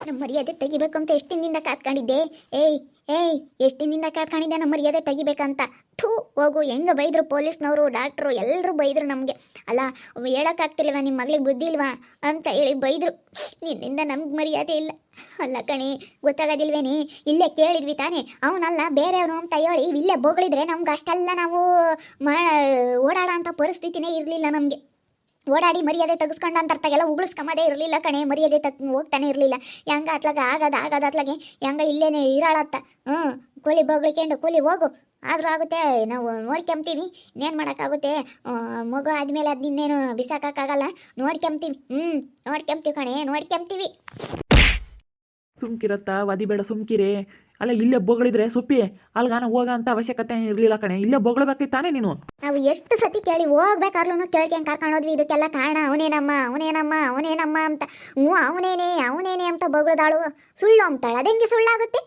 ನಮ್ಮ ಮರ್ಯಾದೆ ತೆಗಿಬೇಕಂತ ಎಷ್ಟು ದಿನದಿಂದ ಕಾತ್ಕೊಂಡಿದ್ದೆ. ಏಯ್ ಏಯ್ ಎಷ್ಟು ದಿನದಿಂದ ಕಾತ್ಕೊಂಡಿದ್ದೆ ನಮ್ಮ ಮರ್ಯಾದೆ ತೆಗಿಬೇಕಂತ. ಥೂ ಹೋಗು. ಹೆಂಗೆ ಬೈದರು ಪೊಲೀಸ್ನವರು, ಡಾಕ್ಟ್ರು ಎಲ್ಲರೂ ಬೈದರು ನಮಗೆ. ಅಲ್ಲ ಹೇಳೋಕ್ಕಾಗ್ತಿಲ್ವಾ ನಿಮ್ಮ ಮಗಳಿಗೆ ಬುದ್ಧಿ ಇಲ್ವಾ ಅಂತ ಹೇಳಿ ಬೈದರು. ನಿನ್ನಿಂದ ನಮ್ಗೆ ಮರ್ಯಾದೆ ಇಲ್ಲ. ಅಲ್ಲ ಕಣಿ, ಗೊತ್ತಾಗೋದಿಲ್ವೇನಿ? ಇಲ್ಲೇ ಕೇಳಿದ್ವಿ ತಾನೇ, ಅವನಲ್ಲ ಬೇರೆಯವನು ಅಂತ ಹೇಳಿ ಇಲ್ಲೇ ಬೊಗಳಿದ್ರೆ ನಮ್ಗೆ ಅಷ್ಟೆಲ್ಲ ನಾವು ಓಡಾಡೋ ಅಂಥ ಪರಿಸ್ಥಿತಿನೇ ಇರಲಿಲ್ಲ ನಮಗೆ. ಓಡಾಡಿ ಮರ್ಯಾದೆ ತೆಗೆಸ್ಕೊಂಡು ಅಂತ ಅರ್ಥಗೆಲ್ಲ ಉಗುಳಿಸ್ಕೊಂಬದೇ ಇರಲಿಲ್ಲ ಕಣೆ. ಮರ್ಯಾದೆ ಹೋಗ್ತಾನೆ ಇರಲಿಲ್ಲ. ಹೆಂಗ ಅತ್ಲಾಗ ಆಗದ ಅತ್ಲಾಗೆ ಹೆಂಗ ಇಲ್ಲೇನೆ ಇರಾಳತ್ತ. ಕೂಲಿ ಬೊಗಳಿಕೊಂಡು ಕೂಲಿ ಹೋಗು, ಆದರೂ ಆಗುತ್ತೆ. ನಾವು ನೋಡ್ಕೊಂತೀವಿ, ಇನ್ನೇನು ಮಾಡೋಕ್ಕಾಗುತ್ತೆ. ಮಗು ಆದಮೇಲೆ ಅದು ಇನ್ನೇನು ಬಿಸಾಕೋಕ್ಕಾಗಲ್ಲ. ನೋಡ್ಕೊಂತೀವಿ, ನೋಡ್ಕೊಂತೀವಿ ಕಣೆ, ನೋಡ್ಕೊಂತೀವಿ. ಸುಮ್ಕಿರತ್ತಾ ಒದಿಬೇಡ, ಸುಮ್ಕಿರೇ. ಅಲ್ಲ ಇಲ್ಲೇ ಬೊಗಳಿದ್ರೆ ಸುಪ್ಪಿ ಅಲ್ಗಾನ ಹೋಗ ಅಂತ ಅವಶ್ಯಕತೆ ಇರಲಿಲ್ಲ ಕಣೆ. ಇಲ್ಲೇ ಬೊಗಳಬೇಕಿತ್ತು ತಾನೇ ನೀನು. ನಾವು ಎಷ್ಟು ಸತಿ ಕೇಳಿ ಹೋಗ್ಬೇಕಾದ್ರೂ ಕೇಳ್ಕೊಂಡು ಕರ್ಕೊಂಡೋದ್ವಿ. ಇದಕ್ಕೆಲ್ಲ ಕಾರಣ ಅವನೇನಮ್ಮ ಅಂತ. ಅವನೇನೆ ಅಂತ ಬೊಗಳದಾಳು. ಸುಳ್ಳು ಅಂತಾಳೆ. ಅದೆಂಗೆ ಸುಳ್ಳಾಗುತ್ತೆ?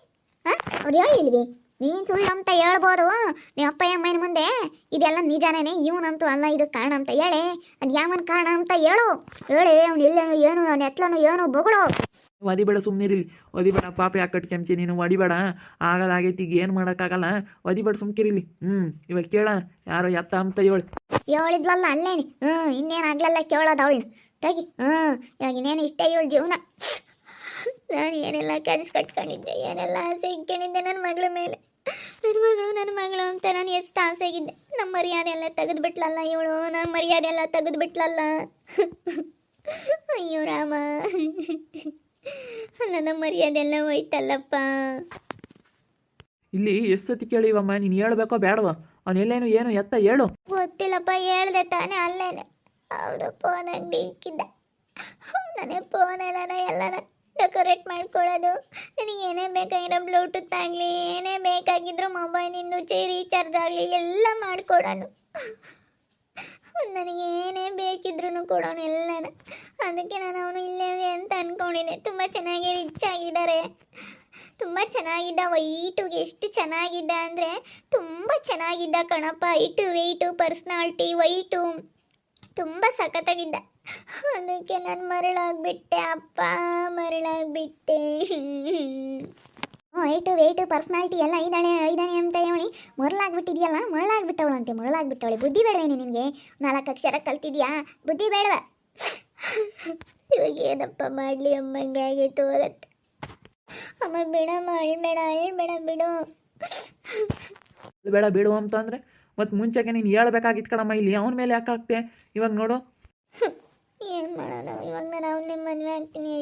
ಅವ್ರು ಹೇಳಿಲ್ವಿ ನೀನು ಸುಳ್ಳು ಅಂತ ಹೇಳ್ಬೋದು ನಿಮ್ಮ ಅಪ್ಪ ಅಮ್ಮನ ಮುಂದೆ. ಇದೆಲ್ಲ ನಿಜಾನೇನೆ, ಇವನಂತೂ ಅಲ್ಲ ಇದು ಕಾರಣ ಅಂತ ಹೇಳಿ. ಅದು ಯಾವನ ಕಾರಣ ಅಂತ ಹೇಳು. ಅವ್ನು ಎಲ್ಲೇನು ಏನು ಅವ್ನ ಎತ್ಲನು ಏನು ಬೊಗಳು. ಒದಿಬೇಡ, ಸುಮ್ಮನಿರಲಿ. ಒದಿಬೇಡ, ಪಾಪ ಯಾಕೆ ಕಟ್ಕೊಂತಿ ನೀನು? ಒದಿಬೇಡ, ಆಗಲಾಗೈತಿ. ಈಗ ಏನು ಮಾಡೋಕ್ಕಾಗಲ್ಲ. ಒದಿಬೇಡ, ಸುಮ್ಕಿರಿಲಿ. ಇವಾಗ ಕೇಳ ಯಾರೋ ಎತ್ತ ಅಂತ ಹೇಳಿ ಹೇಳಿದ್ಲಲ್ಲ ಅಲ್ಲೇನಿ. ಇನ್ನೇನಾಗ್ಲಲ್ಲ ಕೇಳೋದು ಅವಳು ತೆಗಿ. ಇವಾಗ ಇನ್ನೇನು ಇಷ್ಟೇ ಇವಳು ಜೀವನ. ನಾನು ಏನೆಲ್ಲ ಕನಸು ಕಟ್ಕೊಂಡಿದ್ದೆ, ಏನೆಲ್ಲ ಆಸೆ ಇಟ್ಕೊಂಡಿದ್ದೆ ನನ್ನ ಮಗಳ ಮೇಲೆ. ನನ್ನ ಮಗಳು ಅಂತ ನಾನು ಎಷ್ಟು ಆಸೆಗಿದ್ದೆ. ನಮ್ಮ ಮರ್ಯಾದೆ ಎಲ್ಲ ತೆಗೆದುಬಿಟ್ಲಲ್ಲ ಇವಳು. ನನ್ನ ಮರ್ಯಾದೆ ಎಲ್ಲ ತೆಗೆದುಬಿಟ್ಲಲ್ಲ. ಅಯ್ಯೋ ರಾಮ, ನನ್ನ ಮರ್ಯಾದೆ ಎಲ್ಲ ಹೋಯ್ತಲ್ಲಪ್ಪ. ಇಲ್ಲಿ ಎಷ್ಟು ಸತಿ ಕೇಳಿವಮ್ಮ, ನೀನು ಹೇಳ್ಬೇಕೋ ಬೇಡವ? ಅವನೆಲ್ಲೇನು ಏನು ಎತ್ತ ಹೇಳು. ಗೊತ್ತಿಲ್ಲಪ್ಪ, ಹೇಳ್ದೆ ತಾನೇ ಅಲ್ಲೇನೆ. ಅವನು ಫೋನ್ ಅಂಗಡಿ ಇಕ್ಕಿದ್ದ. ನಾನೇ ಫೋನೆಲ್ಲ ಎಲ್ಲನ ಡೆಕೋರೇಟ್ ಮಾಡ್ಕೊಳ್ಳೋದು. ನನಗೆ ಏನೇ ಬೇಕಾಗಿರೋ ಬ್ಲೂಟೂತ್ ಆಗಲಿ, ಏನೇ ಬೇಕಾಗಿದ್ರು ಮೊಬೈಲಿಂದು ರೀಚಾರ್ಜ್ ಆಗಲಿ ಎಲ್ಲ ಮಾಡಿಕೊಡೋನು. ನನಗೆ ಏನೇ ಬೇಕಿದ್ರು ಕೊಡೋನು ಎಲ್ಲನ. ಅದಕ್ಕೆ ನಾನು ಅವನು ಇಲ್ಲೇ ಅಂತ ಅಂದ್ಕೊಂಡಿದ್ದೆ. ತುಂಬ ಚೆನ್ನಾಗಿ ರಿಚ್ ಆಗಿದ್ದಾರೆ, ತುಂಬ ಚೆನ್ನಾಗಿದ್ದ. ವೈಟುಗೆ ಎಷ್ಟು ಚೆನ್ನಾಗಿದ್ದ ಅಂದರೆ ತುಂಬ ಚೆನ್ನಾಗಿದ್ದ ಕಣಪ್ಪ. ಹೈಟು ವೆಯ್ಟು ಪರ್ಸ್ನಾಲಿಟಿ ವೈಟು ತುಂಬ ಸಖತ್ತಾಗಿದ್ದ. ಅದಕ್ಕೆ ನಾನು ಮರಳಾಗ್ಬಿಟ್ಟೆ ಅಪ್ಪ, ಮರಳಾಗ್ಬಿಟ್ಟೆ. ಹೈಟು ವೆಯ್ಟು ಪರ್ಸ್ನಾಲಿಟಿ ಎಲ್ಲ ಇದ್ದಾಳೆ ಅಂತ ಹೇಳಿ ಮರಳಾಗ್ಬಿಟ್ಟಿದ್ಯಲ್ಲ. ಮರಳಾಗ್ಬಿಟ್ಟವಳೆ. ಬುದ್ಧಿ ಬೇಡವೇನೆ ನಿನಗೆ? 4 ಅಕ್ಷರ ಕಲ್ತಿದ್ಯಾ, ಬುದ್ಧಿ ಬೇಡವ? ಇವಾಗ ಏನಪ್ಪ ಮಾಡಲಿ? ಅಮ್ಮಂಗಾಗಿತ್ತು ಹೋಗತ್ತೆ. ಅಮ್ಮ ಬಿಡಮ್ಮ, ಅಳ್ಬೇಡ ಬಿಡು. ಬೇಡ ಬಿಡು ಅಂತ ಅಂದರೆ ಮತ್ತು ಮುಂಚೆಗೆ ನೀನು ಹೇಳ್ಬೇಕಾಗಿತ್ತು ಕಣಮ್ಮ. ಇಲ್ಲಿ ಅವನ ಮೇಲೆ ಯಾಕೆ ಆಗ್ತೆ ಇವಾಗ ನೋಡು? ಏನು ಮಾಡೋಣ ಇವಾಗ? ನಾನು ಅವನ್ನೇ ಮದುವೆ ಆಗ್ತೀನಿ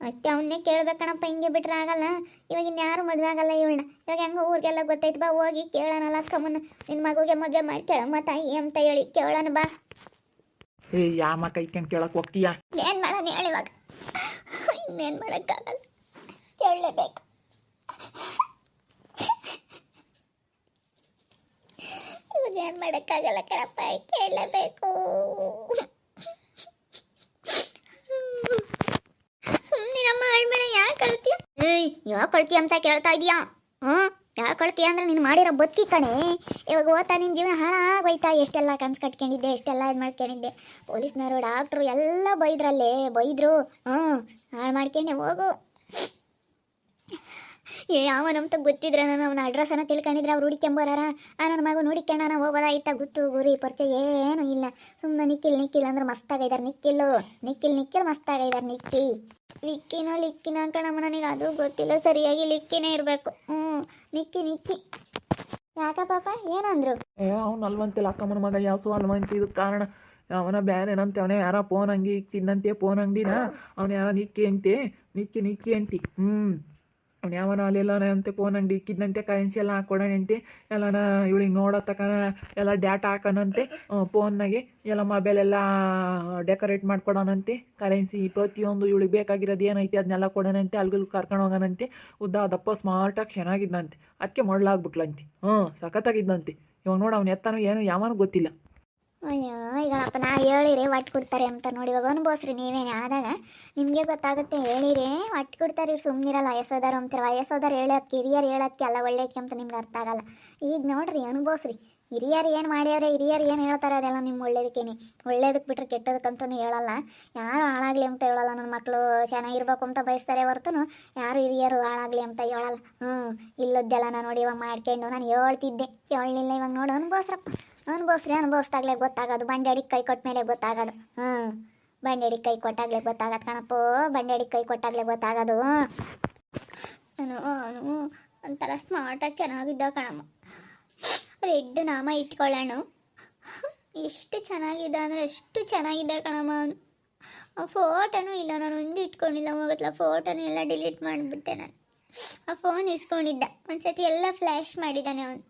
ಅಷ್ಟೇ. ಅವನ್ನೇ ಕೇಳ್ಬೇಕಣಪ್ಪ. ಹಿಂಗೆ ಬಿಟ್ರೆ ಆಗಲ್ಲ. ಇವಾಗ ಇನ್ಯಾರು ಮದುವೆ ಆಗಲ್ಲ ಇವಳನ್ನ. ಇವಾಗ ಹೆಂಗೋ ಊರಿಗೆಲ್ಲ ಗೊತ್ತಾಯ್ತು. ಬಾ ಹೋಗಿ ಕೇಳೋಣಲ್ಲ ಅಕ್ಕಮ್ಮನ, ನಿನ್ನ ಮಗುಗೆ ಮದುವೆ ಮಾಡಿ ಕೇಳಮ್ಮ ತಾಯಿ ಅಂತ ಹೇಳಿ ಕೇಳೋಣ ಬಾ. ಯಾಮ ಕೈಕೊಂಡು ಕೇಳಕ್ಕೆ ಹೋಗ್ತೀಯಾ? ಏನು ಮಾಡೋಣ ಹೇಳಿ ಇವಾಗ? ಇನ್ನೇನು ಮಾಡೋಕ್ಕಾಗಲ್ಲ, ಕೇಳಲೇಬೇಕು. ಇವಾಗ ಏನು ಮಾಡೋಕ್ಕಾಗಲ್ಲ ಕಣಪ್ಪ, ಕೇಳಲೇಬೇಕು. ಸುಮ್ಮನಿರಮ್ಮ, ಅಳ್ಬೇಡ. ಯಾಕೆ ಅಳ್ತೀಯ? ಯಾಕೆ ಅಳ್ತೀಯ ಅಂತ ಕೇಳ್ತಾ ಇದೀಯಾ? ಯಾಕೆ ಅಳ್ತೀಯ ಅಂದ್ರೆ ನೀನು ಮಾಡಿರೋ ಬದುಕಿ ಕಣೆ. ಇವಾಗ ಓದ್ತಾ ನಿನ್ನ ಜೀವನ ಹಾಳಾಗೋಯ್ತಾ. ಎಷ್ಟೆಲ್ಲ ಕನ್ಸು ಕಟ್ಕೊಂಡಿದ್ದೆ, ಎಷ್ಟೆಲ್ಲ ಇದು ಮಾಡ್ಕೊಂಡಿದ್ದೆ. ಪೊಲೀಸ್ನವರು ಡಾಕ್ಟ್ರು ಎಲ್ಲ ಬೈದ್ರು. ಹಾಳು ಮಾಡ್ಕೊಂಡೆ ಹೋಗು. ಯಾವನಂತ ಗೊತ್ತಿದ್ರೆ ನಾನು ಅವನ ಅಡ್ರೆಸ್ಸನ್ನು ತಿಳ್ಕೊಂಡಿದ್ರೆ ಅವ್ರು ಹುಡಿಕೊಂಬರಾರ. ನನ್ನ ಮಗು ನೋಡಿಕೊಂಡ ಹೋಗೋದಾಯ್ತಾ? ಗುತ್ತು ಗುರಿ ಪರಿಚಯ ಏನೂ ಇಲ್ಲ. ಸುಮ್ಮನೆ ನಿಖಿಲ್ ಅಂದ್ರೆ ಮಸ್ತಾಗಿದ್ದಾರೆ. ನಿಖಿಲ್ ಮಸ್ತಾಗಿದ್ದಾರೆ. ಲಿಕ್ಕಿನೋ ಕಣಮ್ಮ, ನನಗೆ ಅದು ಗೊತ್ತಿಲ್ಲ ಸರಿಯಾಗಿ. ಲಿಕ್ಕಿನೇ ಇರಬೇಕು. ನಿಕ್ಕಿ ಯಾಕ ಪಾಪ ಏನಂದ್ರು? ಅವ್ನು ಅಲ್ವಂತಿಲ್ಲ ಅಕ್ಕಮ್ಮನ ಮಗ ಯಾಸು ಅಲ್ವಂತಿ. ಇದಕ್ಕೆ ಕಾರಣ ಅವನ ಬ್ಯಾರೇನಂತೆ. ಅವನೇ ಯಾರ ಫೋನ್ ಅಂಗಿ ತಿನ್ನಂತೆ, ಫೋನ್ ಅಂಗಡಿನ ಅವನು ಯಾರ ನಿಕ್ಕಿ ಅಂತಿ. ಅವ್ನು ಯಾವನ ಅಲ್ಲೆಲ್ಲ ಅಂತೆ ಫೋನ್ ಅಂಗಡಿ ಇಕ್ಕಿದ್ದಂತೆ. ಕರೆನ್ಸಿ ಎಲ್ಲ ಹಾಕ್ಕೊಡೋಣಂತೆ. ಎಲ್ಲನ ಇವಳಿಗೆ ನೋಡೋತಕ್ಕನ ಎಲ್ಲ ಡಾಟಾ ಹಾಕೋಣಂತೆ ಫೋನ್ನಾಗೆ. ಎಲ್ಲ ಮೊಬೈಲೆಲ್ಲ ಡೆಕೋರೇಟ್ ಮಾಡ್ಕೊಡೋಣಂತೆ. ಕರೆನ್ಸಿ ಪ್ರತಿಯೊಂದು ಇವಳಿಗೆ ಬೇಕಾಗಿರೋದು ಏನೈತೆ ಅದನ್ನೆಲ್ಲ ಕೊಡೋಣಂತೆ. ಅಲ್ಗಲ್ ಕರ್ಕೊಂಡು ಹೋಗೋಣಂತೆ. ದಪ್ಪ ಸ್ಮಾರ್ಟಾಗಿ ಚೆನ್ನಾಗಿದ್ದಂತೆ. ಅದಕ್ಕೆ ಮೊದಲಾಗ್ಬಿಟ್ಲಂತೆ. ಸಖತ್ತಾಗಿದ್ದಂತೆ. ಇವಾಗ ನೋಡಿ ಅವ್ನು ಎತ್ತಾನು ಏನು ಯಾವನೂ ಗೊತ್ತಿಲ್ಲ. ಅಯ್ಯೋ ಈಗಪ್ಪ, ನಾ ಹೇಳಿರಿ ಒಟ್ಟು ಕೊಡ್ತಾರೆ ಅಂತ ನೋಡಿ. ಇವಾಗ ಅನುಭವಿಸ್ರಿ ನೀವೇನೆ. ಆದಾಗ ನಿಮಗೆ ಗೊತ್ತಾಗುತ್ತೆ. ಹೇಳಿರಿ ಒಟ್ಟು ಕೊಡ್ತಾರೆ. ಸುಮ್ಮನಿರಲ್ಲ. ವಯಸ್ಸೋದಾರು ಅಂತಾರೆ. ವಯಸ್ಸೋದಾರು ಹೇಳೋದಕ್ಕೆ, ಹಿರಿಯರು ಹೇಳೋದಕ್ಕೆ ಎಲ್ಲ ಒಳ್ಳೆಯದಕ್ಕೆ ಅಂತ ನಿಮ್ಗೆ ಅರ್ಥ ಆಗಲ್ಲ. ಈಗ ನೋಡ್ರಿ, ಅನುಭವಿಸ್ರಿ. ಹಿರಿಯರು ಏನು ಮಾಡ್ಯಾವ್ರೆ, ಹಿರಿಯರು ಏನು ಹೇಳ್ತಾರೆ ಅದೆಲ್ಲ ನಿಮ್ಮ ಒಳ್ಳೇದಕ್ಕೇನೆ. ಒಳ್ಳೇದಕ್ಕೆ ಬಿಟ್ಟರೆ ಕೆಟ್ಟದಕ್ಕಂತೂ ಹೇಳಲ್ಲ. ಯಾರು ಹಾಳಾಗಲಿ ಅಂತ ಹೇಳಲ್ಲ. ನನ್ನ ಮಕ್ಕಳು ಚೆನ್ನಾಗಿರ್ಬೇಕು ಅಂತ ಬಯಸ್ತಾರೆ ಹೊರತು ಯಾರು ಹಿರಿಯರು ಹಾಳಾಗಲಿ ಅಂತ ಹೇಳಲ್ಲ. ಇಲ್ಲದ್ದೆಲ್ಲ ನಾನು ನೋಡಿ ಇವಾಗ ಮಾಡ್ಕೊಂಡು ನಾನು ಹೇಳ್ತಿದ್ದೆ, ಹೇಳಲಿಲ್ಲ. ಇವಾಗ ನೋಡು ಅನುಭವಿಸ್ರಪ್ಪ, ಅನುಭವಿಸ್ದಾಗಲೇ ಗೊತ್ತಾಗೋದು. ಬಂಡೆಡಿಗೆ ಕೈ ಕೊಟ್ಟ ಮೇಲೆ ಗೊತ್ತಾಗೋದು. ಬಂಡೆಡಿಗೆ ಕೈ ಕೊಟ್ಟಾಗಲೇ ಗೊತ್ತಾಗದು ಕಣಪ್ಪ, ಬಂಡೆಡಿಗೆ ಕೈ ಕೊಟ್ಟಾಗಲೇ ಗೊತ್ತಾಗೋದು. ನಾನು ಒಂಥರ ಸ್ಮಾರ್ಟಾಗಿ ಚೆನ್ನಾಗಿದ್ದ ಕಣಮ್ಮ. ರೆಡ್ ನಾಮ ಇಟ್ಕೊಳ್ಳೋಣ. ಎಷ್ಟು ಚೆನ್ನಾಗಿದ್ದ ಅಂದರೆ ಎಷ್ಟು ಚೆನ್ನಾಗಿದ್ದ ಕಣಮ್ಮ ಅವನು. ಆ ಫೋಟೋನೂ ಇಲ್ಲ, ನಾನು ಒಂದು ಇಟ್ಕೊಂಡಿಲ್ಲ. ಹೋಗತ್ಲ ಫೋಟೋನೂ ಎಲ್ಲ ಡಿಲೀಟ್ ಮಾಡಿಬಿಟ್ಟೆ ನಾನು. ಆ ಫೋನ್ ಇಸ್ಕೊಂಡಿದ್ದ ಒಂದ್ಸತಿ ಎಲ್ಲ ಫ್ಲ್ಯಾಶ್ ಮಾಡಿದ್ದಾನೆ ಅವನು.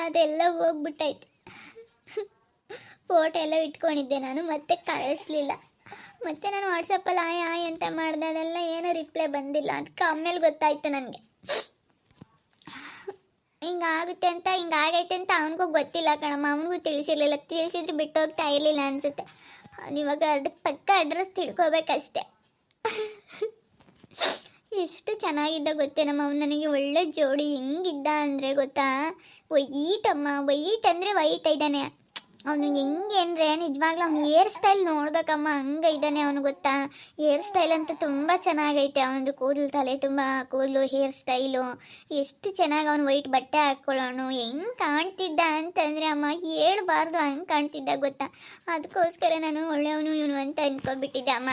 ಅದೆಲ್ಲ ಹೋಗ್ಬಿಟ್ಟೈತೆ. ಫೋಟೋ ಎಲ್ಲ ಇಟ್ಕೊಂಡಿದ್ದೆ ನಾನು, ಮತ್ತೆ ಕಳಿಸ್ಲಿಲ್ಲ. ಮತ್ತೆ ನಾನು ವಾಟ್ಸಪ್ಪಲ್ಲಿ ಆಯ್ ಅಂತ ಮಾಡಿದೆ, ಅದೆಲ್ಲ ಏನೂ ರಿಪ್ಲೈ ಬಂದಿಲ್ಲ. ಅದಕ್ಕೆ ಆಮೇಲೆ ಗೊತ್ತಾಯ್ತು ನನಗೆ ಹಿಂಗಾಗುತ್ತೆ ಅಂತ, ಹಿಂಗಾಗೈತೆ ಅಂತ. ಅವನಿಗೂ ಗೊತ್ತಿಲ್ಲ ಕಣಮ್ಮ, ಅವನಿಗೂ ತಿಳಿಸಿರ್ಲಿಲ್ಲ. ತಿಳಿಸಿದ್ರೆ ಬಿಟ್ಟು ಹೋಗ್ತಾ ಇರಲಿಲ್ಲ ಅನಿಸುತ್ತೆ. ಇವಾಗ ಅದಕ್ಕೆ ಪಕ್ಕ ಅಡ್ರೆಸ್ ತಿಳ್ಕೊಬೇಕಷ್ಟೆ. ಎಷ್ಟು ಚೆನ್ನಾಗಿದ್ದ ಗೊತ್ತೇನಮ್ಮ ಅವ್ನು. ನನಗೆ ಒಳ್ಳೆ ಜೋಡಿ. ಹೆಂಗಿದ್ದ ಅಂದರೆ ಗೊತ್ತಾ, ವೈಟಮ್ಮ, ವೈಟ್ ಅಂದರೆ ವೈಟ್ ಇದ್ದಾನೆ ಅವನು. ಹೆಂಗೆ ಅಂದರೆ ನಿಜವಾಗ್ಲೂ ಅವ್ನು ಹೇರ್ ಸ್ಟೈಲ್ ನೋಡ್ಬೇಕಮ್ಮ, ಹಂಗೆ ಇದ್ದಾನೆ ಅವನು ಗೊತ್ತಾ. ಹೇರ್ ಸ್ಟೈಲ್ ಅಂತೂ ತುಂಬ ಚೆನ್ನಾಗೈತೆ ಅವನದು. ಕೂದಲು ತಲೆ ತುಂಬ ಕೂದಲು, ಹೇರ್ ಸ್ಟೈಲು ಎಷ್ಟು ಚೆನ್ನಾಗಿ. ಅವನು ವೈಟ್ ಬಟ್ಟೆ ಹಾಕ್ಕೊಳ್ಳೋನು ಹೆಂಗೆ ಕಾಣ್ತಿದ್ದ ಅಂತಂದರೆ ಅಮ್ಮ ಹೇಳ್ಬಾರ್ದು, ಹಂಗೆ ಕಾಣ್ತಿದ್ದ ಗೊತ್ತಾ. ಅದಕ್ಕೋಸ್ಕರ ನಾನು ಒಳ್ಳೆಯವನು ಇವನು ಅಂತ ಅಂದ್ಕೊಬಿಟ್ಟಿದ್ದೆ ಅಮ್ಮ.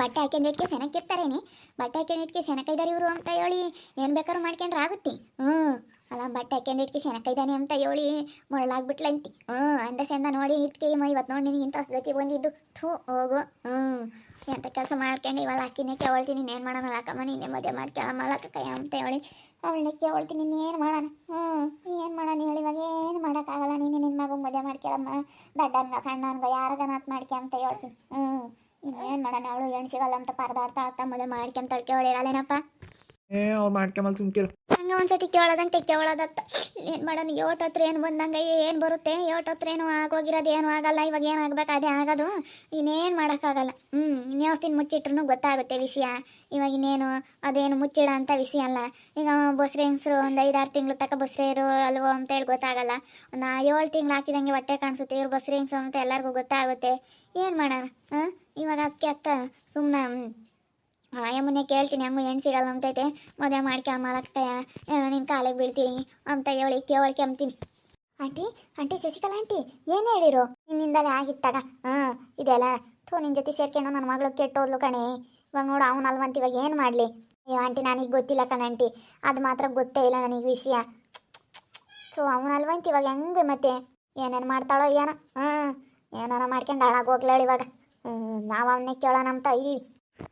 ಬಟ್ಟೆ ಹಾಕೊಂಡಿಟ್ಕೆ ಸೆನಕ್ಕಿರ್ತಾರೇನೆ, ಬಟ್ಟೆ ಹಾಕೊಂಡಿಟ್ಕೆ ಸೆನಕೈದಾರೆ ಇವರು ಅಂತ ಹೇಳಿ ಏನು ಬೇಕಾದ್ರೂ ಮಾಡ್ಕೊಂಡ್ರೆ ಆಗುತ್ತೆ. ಅಲ್ಲ ಬಟ್ಟೆ ಹಾಕೊಂಡಿಟ್ಕೆ ಸೆನಕೈದಾನೆ ಅಂತ ಹೇಳಿ ಮೊರಳಾಗ್ಬಿಟ್ಲಂತಿ. ಅಂದ ಚಂದ ನೋಡಿ ಇಟ್ಕೆ ಇವತ್ತು ನೋಡಿ ನಿನಗೆ ಇಂಥ ಗತಿ ಬಂದಿದ್ದು. ಹೋಗು. ಎಂಥ ಕೆಲಸ ಮಾಡ್ಕೊಂಡು ಇವಾಗ ಹಾಕಿನೇ ಕೇಳ್ತೀನಿ. ಇನ್ನೇನು ಮಾಡೋಣ ಅಕ್ಕಮ್ಮ, ನೀನೇ ಮದುವೆ ಮಾಡ್ಕೊಳ್ಳಮ್ಮ ಕೈ ಅಂತ ಹೇಳಿ ಅವಳನ್ನ ಕೇಳ್ತೀನಿ. ಇನ್ನೇನು ಮಾಡೋಣ? ಏನು ಮಾಡೋಣ ಹೇಳಿ, ಇವಾಗ ಏನು ಮಾಡೋಕ್ಕಾಗಲ್ಲ. ನೀನು ನಿನ್ನ ಮಗು ಮದುವೆ ಮಾಡ್ಕೊಳ್ಳಮ್ಮ, ದಡ್ಡನ್ಗ ಸಣ್ಣನ್ಗ ಯಾರಿಗನಾತ್ ಮಾಡ್ಕೆ ಅಂತ ಹೇಳ್ತೀನಿ. ಇನ್ನೇನು ಮಾಡೋಣ? ಅವಳು ಹೆಣ್ಣು ಸಿಗಲ್ಲ ಅಂತ ಪರದಾಡ್ತಾ ಮದುವೆ ಮಾಡ್ಕೊಂತ ಕೇಳಿರಲ್ಲೇನಪ್ಪ. ಅವ್ರು ಮಾಡ್ಕೊಂಬಲ್ಲಿ ಸುಮ್ಕಿರು. ಹಂಗೆ ಒಂದ್ಸತಿ ಕೇಳೋದಂತೆ ಕೇಳೋದತ್ತ. ಏನು ಮಾಡೋಣ? ಯೋಟ್ ಹತ್ರ ಏನು ಬಂದಂಗೆ ಏನು ಬರುತ್ತೆ, ಯೋಟ್ ಹತ್ರ ಏನು ಆಗೋಗಿರೋದು ಏನು ಆಗಲ್ಲ. ಇವಾಗ ಏನು ಆಗ್ಬೇಕು ಅದೇ ಆಗೋದು. ಇನ್ನೇನು ಮಾಡೋಕ್ಕಾಗಲ್ಲ. ಇನ್ಯಾವತ್ತಿನ ಮುಚ್ಚಿಟ್ರು ಗೊತ್ತಾಗುತ್ತೆ ವಿಷಯ. ಇವಾಗ ಇನ್ನೇನು ಅದೇನು ಮುಚ್ಚಿಡ ಅಂತ ವಿಷಯ ಅಲ್ಲ. ಈಗ ಬಸ್ರೆ ಹೆಂಗಸರು ಒಂದು 5-6 ತಿಂಗಳು ತಕ್ಕ ಬಸ್ರೇರು ಅಲ್ವೋ ಅಂತೇಳಿ ಗೊತ್ತಾಗಲ್ಲ. ಒಂದು 7 ತಿಂಗಳು ಹಾಕಿದಂಗೆ ಹೊಟ್ಟೆ ಕಾಣಿಸುತ್ತೆ. ಇವ್ರು ಬಸ್ರೆ ಹೆಂಗಸರು ಅಂತ ಎಲ್ಲರಿಗೂ ಗೊತ್ತಾಗುತ್ತೆ. ಏನು ಮಾಡೋಣ? ಇವಾಗ ಅದಕ್ಕೆ ಅತ್ತ ಸುಮ್ಮನೆ ಯಮ್ಮನ್ನೇ ಕೇಳ್ತೀನಿ. ಹಂಗೂ ಹೆಣ್ಣು ಸಿಗಲ್ಲ ಅಂತೈತೆ, ಮದುವೆ ಮಾಡ್ಕೊಂಬಲಕ್ಕಯ್ಯ, ನಿನ್ನ ಕಾಲಿಗೆ ಬೀಳ್ತೀನಿ ಅಂತ ಹೇಳಿ ಕೇಳ್ಕೊಂತೀನಿ. ಆಂಟಿ ಶಶಿಕಲಾ ಆಂಟಿ ಏನು ಹೇಳಿರು? ನಿನ್ನಿಂದಲೇ ಆಗಿತ್ತಾಗ ಇದೆಲ್ಲ ನಿನ್ನ ಜೊತೆ ಸೇರ್ಕೊಂಡು ನನ್ನ ಮಗಳು ಕೆಟ್ಟೋದ್ಲು ಕಣೆ. ಇವಾಗ ನೋಡು ಅವ್ನು ಅಲ್ವಂತ ಇವಾಗ ಏನು ಮಾಡಲಿ? ಅಯ್ಯೋ ಆಂಟಿ ನನಗೆ ಗೊತ್ತಿಲ್ಲ ಕಣ ಆಂಟಿ, ಅದು ಮಾತ್ರ ಗೊತ್ತೇ ಇಲ್ಲ ನನಗೆ ವಿಷಯ. ಅವನು ಅಲ್ವಂತ ಇವಾಗ ಹೆಂಗೆ ಮತ್ತೆ ಏನೇನು ಮಾಡ್ತಾಳೋ ಏನೋ. ಏನಾರ ಮಾಡ್ಕೊಂಡು ಹಾಳಾಗೋಗ್ಲೇಳು ಇವಾಗ. ನಾವು ಅವನ್ನೇ ಕೇಳೋಣ ಅಂತ ಇದ್ದೀವಿ.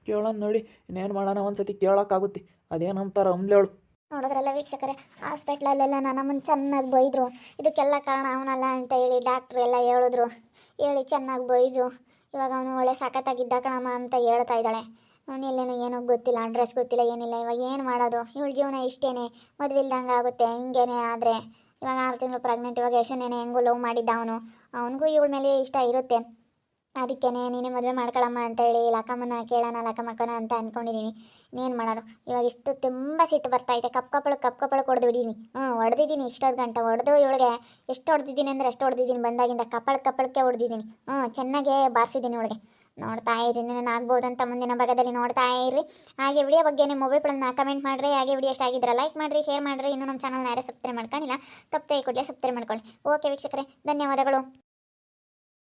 ಕೇಳೋಣ ನೋಡಿ, ಇನ್ನೇನು ಮಾಡೋಣ? ಒಂದ್ಸತಿ ಕೇಳೋಕ್ಕಾಗುತ್ತೆ. ಅದೇನಂತಾರ ಅಂಬ್ಲೇಳು. ನೋಡಿದ್ರಲ್ಲ ವೀಕ್ಷಕರೇ, ಹಾಸ್ಪಿಟ್ಲಲ್ಲೆಲ್ಲ ನಮ್ಮನ್ನು ಚೆನ್ನಾಗಿ ಬೈದರು. ಇದಕ್ಕೆಲ್ಲ ಕಾರಣ ಅವನಲ್ಲ ಅಂತ ಹೇಳಿ ಡಾಕ್ಟ್ರು ಎಲ್ಲ ಹೇಳಿ ಚೆನ್ನಾಗಿ ಬೈದು ಇವಾಗ ಅವನು ಒಳ್ಳೆ ಸಖತ್ತಾಗಿದ್ದ ಕಣಮ್ಮ ಅಂತ ಹೇಳ್ತಾ ಇದ್ದಾಳೆ. ಅವನೆಲ್ಲೇನೋ ಏನೋ ಗೊತ್ತಿಲ್ಲ, ಅಡ್ರೆಸ್ ಗೊತ್ತಿಲ್ಲ, ಏನಿಲ್ಲ. ಇವಾಗ ಏನು ಮಾಡೋದು? ಇವಳ ಜೀವನ ಇಷ್ಟೇನೆ, ಮದುವೆ ಇಲ್ದಂಗೆ ಆಗುತ್ತೆ. ಹಿಂಗೇನೆ ಆದರೆ ಇವಾಗ 6 ತಿಂಗಳು ಪ್ರೆಗ್ನೆಂಟ್. ಇವಾಗ ಯಶನೇನೆ ಹೆಂಗೂ ಲವ್ ಮಾಡಿದ್ದ ಅವನಿಗೂ ಇವಳ ಮೇಲೆ ಇಷ್ಟ ಇರುತ್ತೆ. ಅದಕ್ಕೇ ನೀನೇ ಮದುವೆ ಮಾಡ್ಕೊಳ್ಳಮ್ಮ ಅಂತೇಳಿ ಲಕ್ಕಮ್ಮನ ಕೇಳೋಣ, ಲಕ್ಕಮ್ಮಕ್ಕನ ಅಂತ ಅಂದ್ಕೊಂಡಿದ್ದೀನಿ. ಇನ್ನೇನು ಮಾಡೋದು? ಇವಾಗ ಇಷ್ಟು ತುಂಬ ಸಿಟ್ಟು ಬರ್ತೈತೆ. ಕಪ್ಪಳು ಹೊಡೆದು ಬಿಡೀನಿ. ಹೊಡೆದಿದ್ದೀನಿ ಇಷ್ಟೊಂದು ಗಂಟೆ ಹೊಡೆದು. ಇವಳಿಗೆ ಎಷ್ಟು ಹೊಡೆದಿದ್ದೀನಿ ಅಂದರೆ ಎಷ್ಟು ಹೊಡೆದಿದ್ದೀನಿ. ಬಂದಾಗಿಂದ ಕಪ್ಪಳಕ್ಕೆ ಹೊಡೆದಿದ್ದೀನಿ. ಚೆನ್ನಾಗೇ ಬಾರಿಸಿದ್ದೀನಿ ಇವಳಿಗೆ. ನೋಡ್ತಾ ಇರಿ, ನಾನು ಆಗ್ಬೋದಂತ ಮುಂದಿನ ಭಾಗದಲ್ಲಿ ನೋಡ್ತಾ ಇರಿ. ಹಾಗೆ ವಿಡಿಯೋ ಬಗ್ಗೆ ನಿಮ್ಮ ಮೊಬೈಲ್ ಪ್ಲನ್ನ ಕಮೆಂಟ್ ಮಾಡಿರಿ. ಹಾಗೆ ವಿಡಿಯೋ ಇಷ್ಟ ಆಗಿದ್ರೆ ಲೈಕ್ ಮಾಡಿರಿ, ಶೇರ್ ಮಾಡಿರಿ. ಇನ್ನೂ ನಮ್ಮ ಚಾನಲ್ನ ಯಾರೇ ಸಬ್ಸ್ಕ್ರೈಬ್ ಮಾಡ್ಕೊಂಡಿಲ್ಲ, ತಪ್ಪದೆ ಕೂಡಲೇ ಸಬ್ಸ್ಕ್ರೈಬ್ ಮಾಡ್ಕೊಳ್ಳಿ. ಓಕೆ ವೀಕ್ಷಕರೇ, ಧನ್ಯವಾದಗಳು.